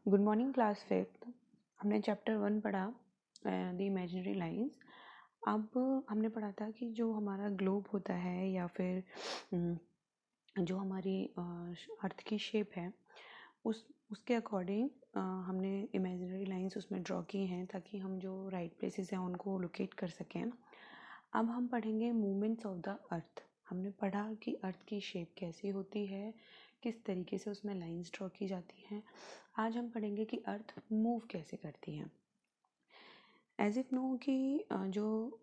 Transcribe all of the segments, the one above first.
Good morning class fifth. हमने chapter 1 पढ़ा, the imaginary lines. अब हमने पढ़ा था कि जो हमारा ग्लोब होता है या फिर जो हमारी अर्थ की शेप है उसके अकॉर्डिंग हमने इमेजिनरी लाइंस उसमें ड्रॉ की हैं ताकि हम जो राइट प्लेसेस हैं उनको लोकेट कर सकें। अब हम पढ़ेंगे मूवमेंट्स ऑफ द अर्थ। हमने पढ़ा कि अर्थ की शेप कैसी होती है, किस तरीके से उसमें लाइंस ड्रॉ की जाती हैं। आज हम पढ़ेंगे कि अर्थ मूव कैसे करती है। एज इफ नो कि जो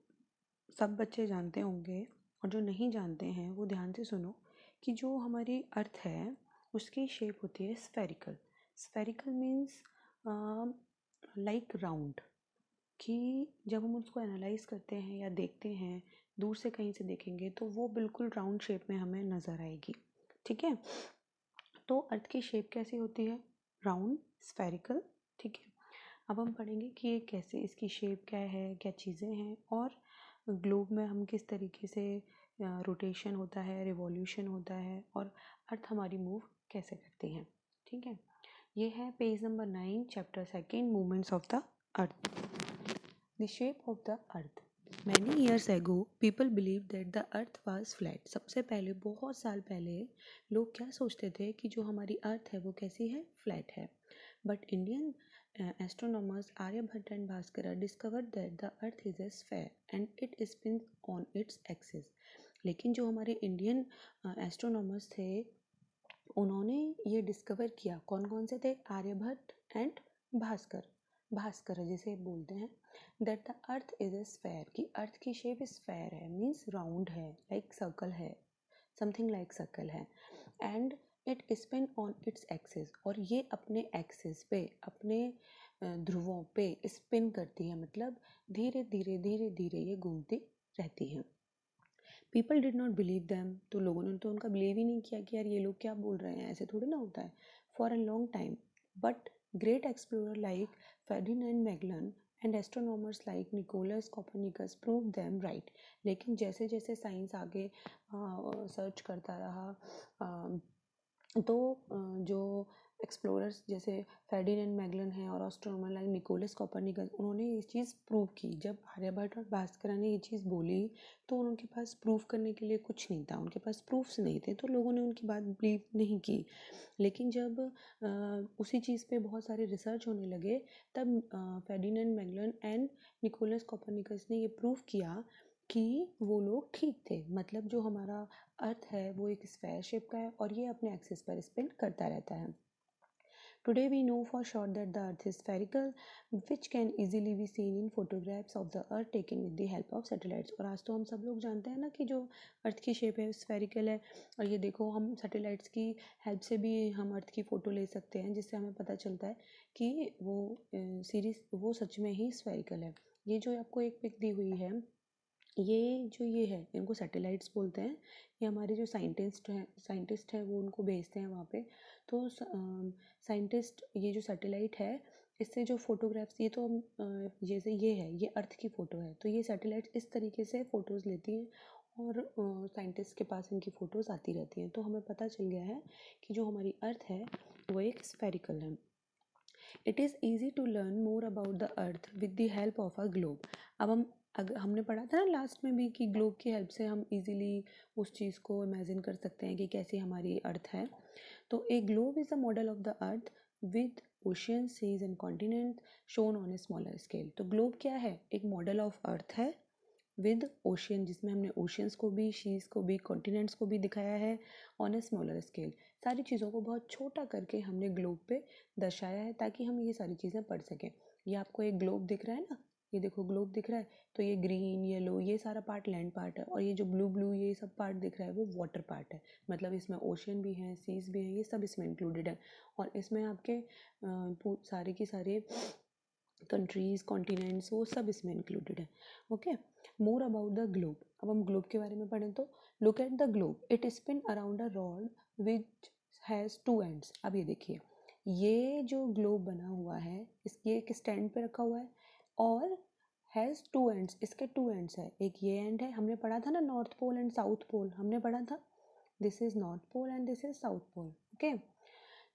सब बच्चे जानते होंगे और जो नहीं जानते हैं वो ध्यान से सुनो कि जो हमारी अर्थ है उसकी शेप होती है spherical. Spherical means like round, कि जब हम उसको एनालाइज करते हैं या देखते हैं, दूर से कहीं से देखेंगे तो वो बिल्कुल राउंड शेप में हमें नज़र आएगी। ठीक है, तो अर्थ की शेप कैसी होती है? Round, spherical. ठीक है, अब हम पढ़ेंगे कि ये कैसे, इसकी शेप क्या है, क्या चीज़ें हैं, और ग्लोब में हम किस तरीके से रोटेशन होता है, रिवॉल्यूशन होता है, और अर्थ हमारी मूव कैसे करती है। ठीक है, ये है page number 9, chapter 2, movements of the earth. The shape of the earth. Many years ago, people believed that the earth was flat. सबसे पहले, बहुत साल पहले, लोग क्या सोचते थे कि जो हमारी अर्थ है वो कैसी है? फ्लैट है। But Indian astronomers Aryabhatta and Bhaskara discovered that the earth is a sphere and it spins on its axis. लेकिन जो हमारे इंडियन एस्ट्रोनॉमर्स थे उन्होंने ये डिस्कवर किया, कौन कौन से थे? आर्यभट्ट एंड भास्कर। भास्कर जिसे बोलते हैं, that the earth is a sphere, कि अर्थ की शेप स्फेयर है, मीन्स राउंड है, लाइक सर्कल है, समथिंग लाइक सर्कल है, and it spin on its axis, और ये अपने एक्सिस पे, अपने ध्रुवों पे स्पिन करती है, मतलब धीरे धीरे धीरे धीरे ये घूमती रहती है। People did not believe them, तो लोगों ने तो उनका बिलीव ही नहीं किया कि यार ये लोग क्या बोल रहे हैं, ऐसे थोड़ी ना होता है, for a long time. But great explorer like Ferdinand Magellan and astronomers like Nicolaus Copernicus prove them right. लेकिन जैसे जैसे साइंस आगे सर्च करता रहा, तो जो एक्सप्लोरर्स जैसे फर्डिनेंड मैगलन हैं और एस्ट्रोनॉमर लाइक निकोलस कॉपरनिकस, उन्होंने ये चीज़ प्रूव की। जब आर्यभट्ट और भास्कर ने ये चीज़ बोली तो उनके पास प्रूफ करने के लिए कुछ नहीं था, उनके पास प्रूफ्स नहीं थे, तो लोगों ने उनकी बात बिलीव नहीं की। लेकिन जब उसी चीज़ पे बहुत सारे रिसर्च होने लगे, तब Ferdinand Magellan and Nicolaus Copernicus ने ये प्रूव किया कि वो लोग ठीक थे। मतलब जो हमारा अर्थ है वो एक स्फेयर शेप का है और ये अपने एक्सिस पर स्पिन करता रहता है। Today we know for sure that the earth is spherical, which can easily be seen in photographs of the earth taken with the help of satellites. और आज तो हम सब लोग जानते हैं ना कि जो अर्थ की शेप है स्फेरिकल है, और ये देखो हम सैटेलाइट्स की हेल्प से भी हम अर्थ की फ़ोटो ले सकते हैं, जिससे हमें पता चलता है कि वो सीरीज वो सच में ही स्फेरिकल है। ये जो आपको एक पिक दी हुई है, ये है, इनको सैटेलाइट्स बोलते हैं। ये हमारे जो साइंटिस्ट हैं वो उनको भेजते हैं वहाँ पे। तो साइंटिस्ट ये जो सैटेलाइट है, इससे जो फोटोग्राफ्स, ये तो हम जैसे ये है, ये अर्थ की फ़ोटो है, तो ये सैटेलाइट इस तरीके से फ़ोटोज़ लेती हैं और साइंटिस्ट के पास इनकी फ़ोटोज़ आती रहती हैं। तो हमें पता चल गया है कि जो हमारी अर्थ है वो एक स्फेरिकल है। It is easy to learn more about the earth with the help of a globe. अब हमने पढ़ा था ना लास्ट में भी कि ग्लोब की हेल्प से हम इजीली उस चीज़ को इमेजिन कर सकते हैं कि कैसी हमारी अर्थ है। तो a globe is a model of the earth with ocean, seas and continent shown on a smaller scale. तो ग्लोब क्या है? एक मॉडल ऑफ अर्थ है विद ओशियन, जिसमें हमने ओशियंस को भी, शीज को भी, कॉन्टिनेंट्स को भी दिखाया है ऑन ए स्मॉलर स्केल। सारी चीज़ों को बहुत छोटा करके हमने ग्लोब पे दर्शाया है ताकि हम ये सारी चीज़ें पढ़ सकें। ये आपको एक ग्लोब दिख रहा है ना, ये देखो ग्लोब दिख रहा है, तो ये ग्रीन, येलो, ये सारा पार्ट लैंड पार्ट है, और ये जो ब्लू ब्लू ये सब पार्ट दिख रहा है वो वाटर पार्ट है। मतलब इसमें ओशियन भी हैं, सीज भी हैं, ये सब इसमें इंक्लूडेड है। और इसमें आपके सारे के सारे कंट्रीज़, कॉन्टिनेंट्स, वो सब इसमें इंक्लूडेड है। Okay, more about the globe. अब हम ग्लोब के बारे में पढ़ें तो look at the globe, it spin around a rod which has two ends. अब ये देखिए, ये जो ग्लोब बना हुआ है ये एक स्टैंड पे रखा हुआ है और हैज़ टू एंड्स, इसके टू एंड्स है। एक ये एंड है, हमने पढ़ा था ना north pole and south pole, हमने पढ़ा था, this is north pole and this is south pole. Okay,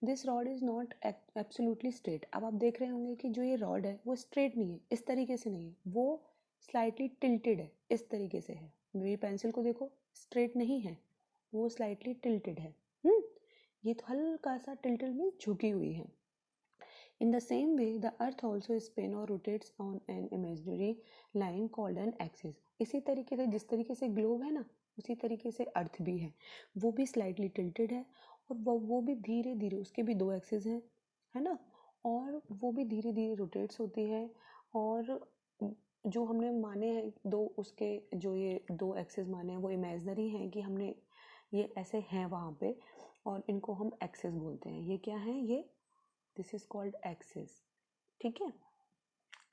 this rod is not absolutely straight. अब आप देख रहे होंगे कि जो ये रॉड है वो स्ट्रेट नहीं है, इस तरीके से नहीं है, वो स्लाइटली टिल्टेड है, इस तरीके से है। मेरी पेंसिल को देखो, स्ट्रेट नहीं है, वो स्लाइटली टिल्टेड है। ये तो हल्का सा टिल्टेड में झुकी हुई है। In the same way, the earth also spins or rotates on an imaginary line called an axis. इसी तरीके से, जिस तरीके से ग्लोब है ना, उसी तरीके से अर्थ भी है, वो भी स्लाइटली टिल्टेड है, और वो भी धीरे धीरे, उसके भी दो एक्सिस हैं, है ना, और वो भी धीरे धीरे रोटेट्स होती है। और जो हमने माने हैं दो, उसके जो ये दो एक्सिस माने हैं वो इमेजनरी हैं, कि हमने ये ऐसे हैं वहाँ पे, और इनको हम एक्सिस बोलते हैं। ये क्या है, ये दिस इज कॉल्ड एक्सिस। ठीक है।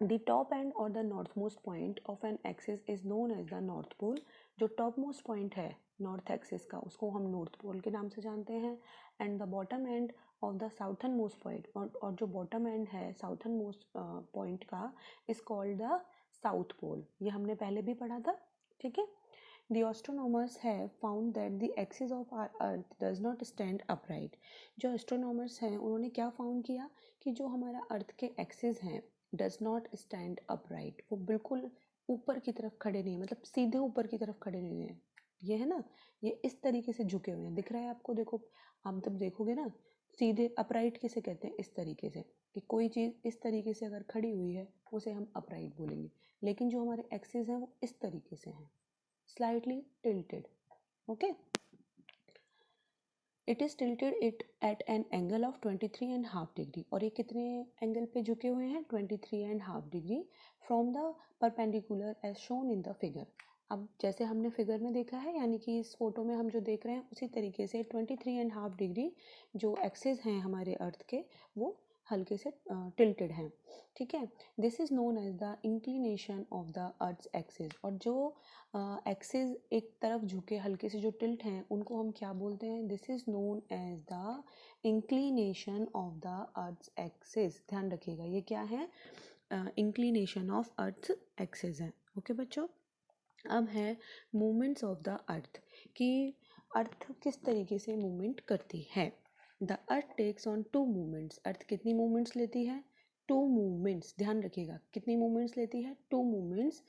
द टॉप एंड और the north most point of an axis is known as the north pole. जो टॉप मोस्ट पॉइंट है नॉर्थ एक्सिस का, उसको हम नॉर्थ पोल के नाम से जानते हैं। And the bottom end of the southern most point, और जो बॉटम एंड है साउथर्न मोस्ट पॉइंट का, is called the south pole. ये हमने पहले भी पढ़ा था। ठीक है। The astronomers have found that the axis of our earth does not stand upright. जो astronomers हैं उन्होंने क्या फाउंड किया कि जो हमारा अर्थ के एक्सिस हैं does not stand upright, वो बिल्कुल ऊपर की तरफ खड़े नहीं है, मतलब सीधे ऊपर की तरफ खड़े नहीं है। ये है ना, ये इस तरीके से झुके हुए हैं, दिख रहा है आपको? देखो, आप जब देखोगे ना, सीधे अपराइट किसे कहते हैं, इस तरीके से, कि कोई चीज़ इस तरीके से अगर खड़ी हुई है उसे हम अपराइट बोलेंगे। लेकिन जो हमारे एक्सिस हैं वो इस तरीके से हैं, slightly tilted. Okay, it is tilted it at an angle of 23.5 degree, और ये कितने एंगल पे झुके हुए हैं, 23.5 degree from the perpendicular as shown in the figure. अब जैसे हमने फिगर में देखा है, यानी कि इस फोटो में हम जो देख रहे हैं उसी तरीके से 23.5 डिग्री जो एक्सिस हैं हमारे अर्थ के, वो हल्के से टिल्टेड हैं। ठीक है। This is known as the inclination of the earth's axis. और जो एक्सिस एक तरफ झुके हल्के से जो टिल्ट हैं, उनको हम क्या बोलते हैं, this is known as the inclination of the earth's axis. ध्यान रखिएगा, ये क्या है, इंक्लिनेशन ऑफ अर्थ्स एक्सिस है। ओके बच्चों। अब है मूवमेंट्स ऑफ द अर्थ, कि अर्थ किस तरीके से मूवमेंट करती है। The earth takes on two movements. Earth कितनी मूवमेंट्स लेती है, टू मूवमेंट्स। ध्यान रखिएगा, कितनी मूवमेंट्स लेती है, two movements.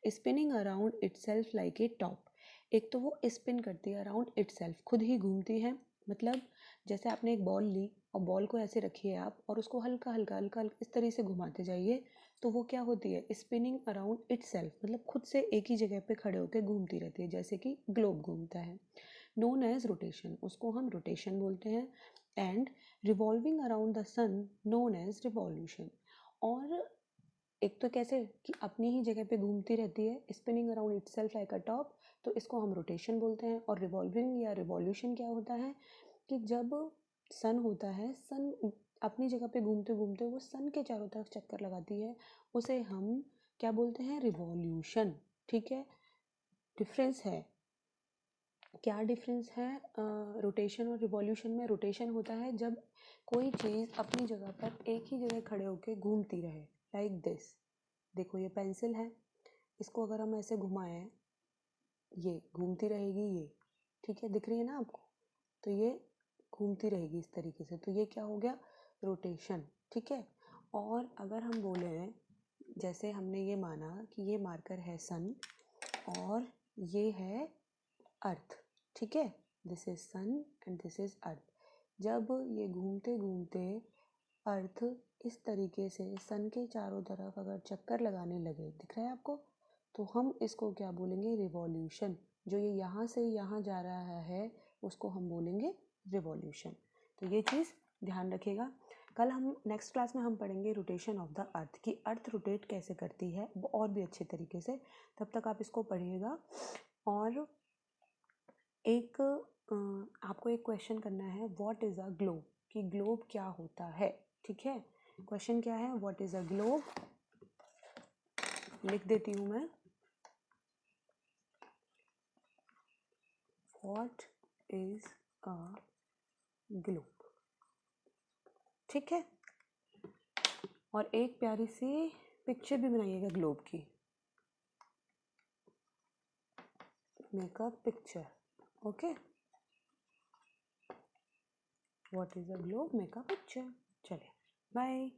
Spinning around itself like a top. एक तो वो स्पिन करती है अराउंड इटसेल्फ, खुद ही घूमती है। मतलब जैसे आपने एक बॉल ली और बॉल को ऐसे रखिए आप, और उसको हल्का हल्का हल्का हल्का इस तरीके से घुमाते जाइए, तो वो क्या होती है, स्पिनिंग अराउंड इटसेल्फ, मतलब खुद से एक ही जगह पे खड़े होकर घूमती रहती है, जैसे कि ग्लोब घूमता है। नोन एज रोटेशन, उसको हम रोटेशन बोलते हैं। And revolving around the sun known as revolution. और एक तो कैसे कि अपनी ही जगह पे घूमती रहती है, स्पिनिंग अराउंड इटसेल्फ लाइक अ टॉप, तो इसको हम रोटेशन बोलते हैं। और रिवॉल्विंग या रिवॉल्यूशन क्या होता है, कि जब सन होता है, सन अपनी जगह पे घूमते घूमते वो सन के चारों तरफ चक्कर लगाती है, उसे हम क्या बोलते हैं, रिवॉल्यूशन। ठीक है। डिफरेंस है, क्या डिफरेंस है रोटेशन और रिवॉल्यूशन में। रोटेशन होता है जब कोई चीज़ अपनी जगह पर एक ही जगह खड़े होकर घूमती रहे, लाइक दिस। देखो ये पेंसिल है, इसको अगर हम ऐसे घुमाएं, ये घूमती रहेगी, ये ठीक है, दिख रही है ना आपको, तो ये घूमती रहेगी इस तरीके से, तो ये क्या हो गया, रोटेशन। ठीक है। और अगर हम बोले, जैसे हमने ये माना कि ये मार्कर है सन और ये है अर्थ। ठीक है, this is sun and this is earth. जब ये घूमते घूमते अर्थ इस तरीके से सन के चारों तरफ अगर चक्कर लगाने लगे, दिख रहा है आपको, तो हम इसको क्या बोलेंगे, रिवॉल्यूशन। जो ये यहाँ से यहाँ जा रहा है उसको हम बोलेंगे रिवॉल्यूशन। तो ये चीज़ ध्यान रखिएगा। कल हम नेक्स्ट क्लास में हम पढ़ेंगे रोटेशन ऑफ द अर्थ, कि अर्थ रोटेट कैसे करती है, और भी अच्छे तरीके से। तब तक आप इसको पढ़िएगा। और एक आपको एक क्वेश्चन करना है, व्हाट इज़ अ ग्लोब, कि ग्लोब क्या होता है। ठीक है। क्वेश्चन क्या है, व्हाट इज़ अ ग्लोब, लिख देती हूँ मैं, व्हाट इज अ ग्लोब। ठीक है। और एक प्यारी सी पिक्चर भी बनाइएगा ग्लोब की, make a picture. Okay, what is a globe, make a picture. चलिए बाय।